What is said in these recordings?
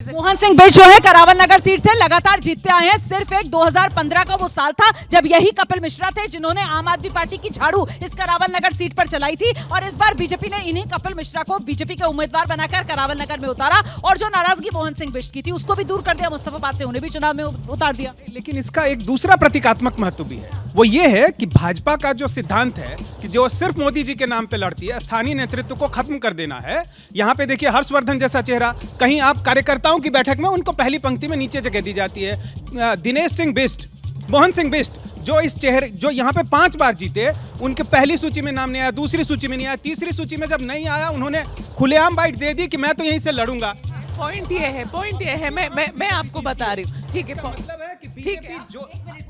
मोहन सिंह बिष्ट जो है करावल नगर सीट से लगातार जीतते आए हैं। सिर्फ एक 2015 का वो साल था जब यही कपिल मिश्रा थे जिन्होंने आम आदमी पार्टी की झाड़ू इस करावल नगर सीट पर चलाई थी और इस बार बीजेपी ने इन्हीं कपिल मिश्रा को बीजेपी के उम्मीदवार बनाकर करावल नगर में उतारा और जो नाराजगी मोहन सिंह बिष्ट की थी उसको भी दूर कर दिया। मुस्तफाबाद से उन्हें भी चुनाव में उतार दिया। लेकिन इसका एक दूसरा प्रतीकात्मक महत्व भी है, वो ये है कि भाजपा का जो सिद्धांत है कि जो सिर्फ मोदी जी के नाम पे लड़ती है, स्थानीय नेतृत्व को खत्म कर देना है। यहाँ पे देखिए हर्षवर्धन जैसा चेहरा, कहीं आप कार्यकर्ताओं की बैठक में उनको पहली पंक्ति में नीचे जगह दी जाती है। दिनेश सिंह बिष्ट, मोहन सिंह बिष्ट जो यहाँ पे 5 बार जीते, उनके पहली सूची में नाम नहीं आया, दूसरी सूची में नहीं आया, तीसरी सूची में जब नहीं आया उन्होंने खुलेआम बाइट दे दी कि मैं तो यहीं से लड़ूंगा। पॉइंट ये है मैं आपको बता रही हूँ, ठीक है, मतलब है कि ठीक है, जो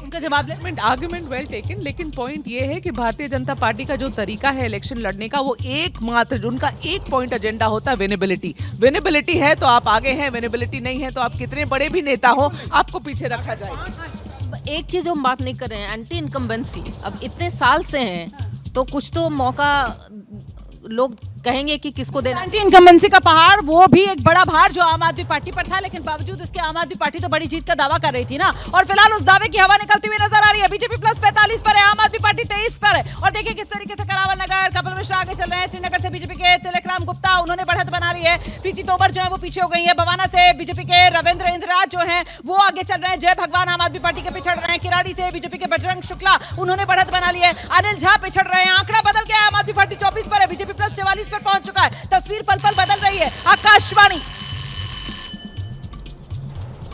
उनका जवाब आर्गुमेंट वेल टेकन, लेकिन पॉइंट ये है कि भारतीय जनता पार्टी का जो तरीका है इलेक्शन लड़ने का, वो एकमात्र उनका एक पॉइंट एजेंडा होता है विनेबिलिटी है तो आप आगे हैं, विनेबिलिटी नहीं है तो आप कितने बड़े भी नेता हो आपको पीछे रखा जाएगा। एक चीज हम बात नहीं कर रहे हैं, एंटी इनकम्बेंसी। अब इतने साल से हैं तो कुछ तो मौका लोग कहेंगे कि किसको देना। एंटी इनकम्बेंसी का पहाड़, वो भी एक बड़ा भार जो आम आदमी पार्टी पर था, लेकिन बावजूद इसके आम आदमी पार्टी तो बड़ी जीत का दावा कर रही थी ना। और फिलहाल उस दावे की हवा निकलती हुई नजर आ रही है। बीजेपी प्लस 45 पर है, आम आदमी पार्टी 23 पर है। और देखिए किस तरीके से करावल नगर कपिल मिश्रा आगे चल रहे हैं। श्रीनगर से बीजेपी के तिलकराम गुप्ता, उन्होंने बढ़त बना ली है। प्रीति तोमर जो है वो पीछे हो गई है। बवाना से बीजेपी के रविंद्र इंद्रराज जो है वो आगे चल रहे हैं। जय भगवान आम आदमी पार्टी के पिछड़ रहे हैं। किराड़ी से बीजेपी के बजरंग शुक्ला, उन्होंने बढ़त बना ली है। अनिल झा पिछड़ रहे हैं। आंकड़ा बदल गया, आम आदमी पार्टी 24 पर है, बीजेपी प्लस 44 पर पहुंच चुका है। तस्वीर पल पल बदल रही है। आकाशवाणी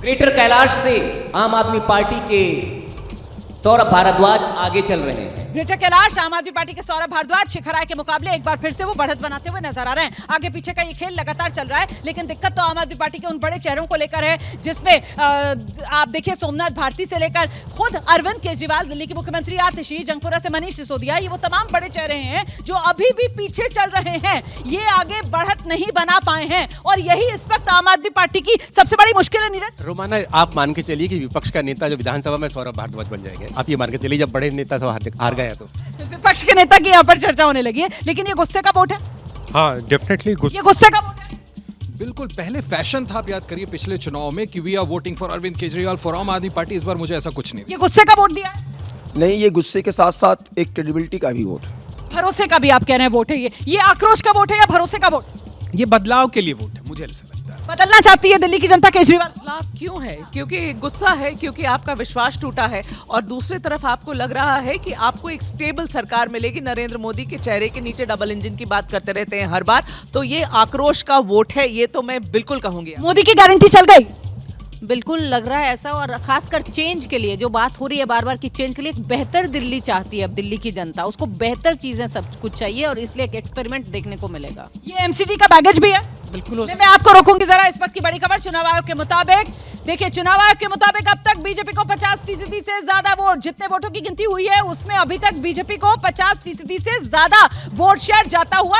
ग्रेटर कैलाश से आम आदमी पार्टी के सौरभ भारद्वाज आगे चल रहे हैं। ग्रेटर कैलाश आम आदमी पार्टी के सौरभ भारद्वाज शिखराय के मुकाबले एक बार फिर से वो बढ़त बनाते हुए नजर आ रहे हैं। आगे पीछे का ये खेल लगातार चल रहा है, लेकिन दिक्कत तो आम आदमी पार्टी के उन बड़े चेहरों को लेकर है जिसमें आप देखिए सोमनाथ भारती से लेकर खुद अरविंद केजरीवाल, दिल्ली के मुख्यमंत्री आतिशी, जंगपुरा से मनीष सिसोदिया, ये वो तमाम बड़े चेहरे हैं जो अभी भी पीछे चल रहे हैं। ये आगे बढ़त नहीं बना पाए हैं और यही इस वक्त आम आदमी पार्टी की सबसे बड़ी मुश्किल है। नीरज रोमाना, आप मान के चलिए कि विपक्ष का नेता जो विधानसभा में सौरभ भारद्वाज बन जाएंगे। आप ये मान के चलिए जब बड़े नेता सब हार गए तो विपक्ष के नेता की यहाँ पर चर्चा होने लगी है, लेकिन ये गुस्से का वोट है। हाँ, डेफिनेटली ये गुस्से का वोट है। बिल्कुल। पहले फैशन था, आप याद करिए पिछले चुनाव में कि we are voting for Arvind Kejriwal for Aam Aadmi party. इस बार मुझे ऐसा कुछ नहीं। ये गुस्से का वोट दिया है? नहीं, ये गुस्से के साथ साथ एक क्रेडिबिलिटी का भी वोट है। भरोसे का भी आप कह रहे हैं वोट है ये आक्रोश का वोट है या भरोसे का वोट? ये बदलाव के लिए वोट है, मुझे ऐसा लगता है। बदलना चाहती है दिल्ली की जनता केजरीवाल। लाभ क्यों है? क्योंकि गुस्सा है, क्योंकि आपका विश्वास टूटा है और दूसरी तरफ आपको लग रहा है कि आपको एक स्टेबल सरकार मिलेगी। नरेंद्र मोदी के चेहरे के नीचे डबल इंजन की बात करते रहते हैं हर बार, तो ये आक्रोश का वोट है, ये तो मैं बिल्कुल कहूंगी। मोदी की गारंटी चल गई, बिल्कुल लग रहा है ऐसा। और खासकर चेंज के लिए जो बात हो रही है बार बार की, चेंज के लिए एक बेहतर दिल्ली चाहती है अब दिल्ली की जनता। उसको बेहतर चीजें सब कुछ चाहिए और इसलिए एक एक्सपेरिमेंट देखने को मिलेगा। ये एमसीडी का बैगेज भी है। बिल्कुल। मैं आपको रोकूंगी जरा। इस वक्त की बड़ी खबर चुनाव आयोग के मुताबिक, देखिए चुनाव आयोग के मुताबिक अब तक बीजेपी को 50% से ज्यादा वोट, जितने वोटों की गिनती हुई है उसमें अभी तक बीजेपी को 50% से ज्यादा वोट शेयर जाता हुआ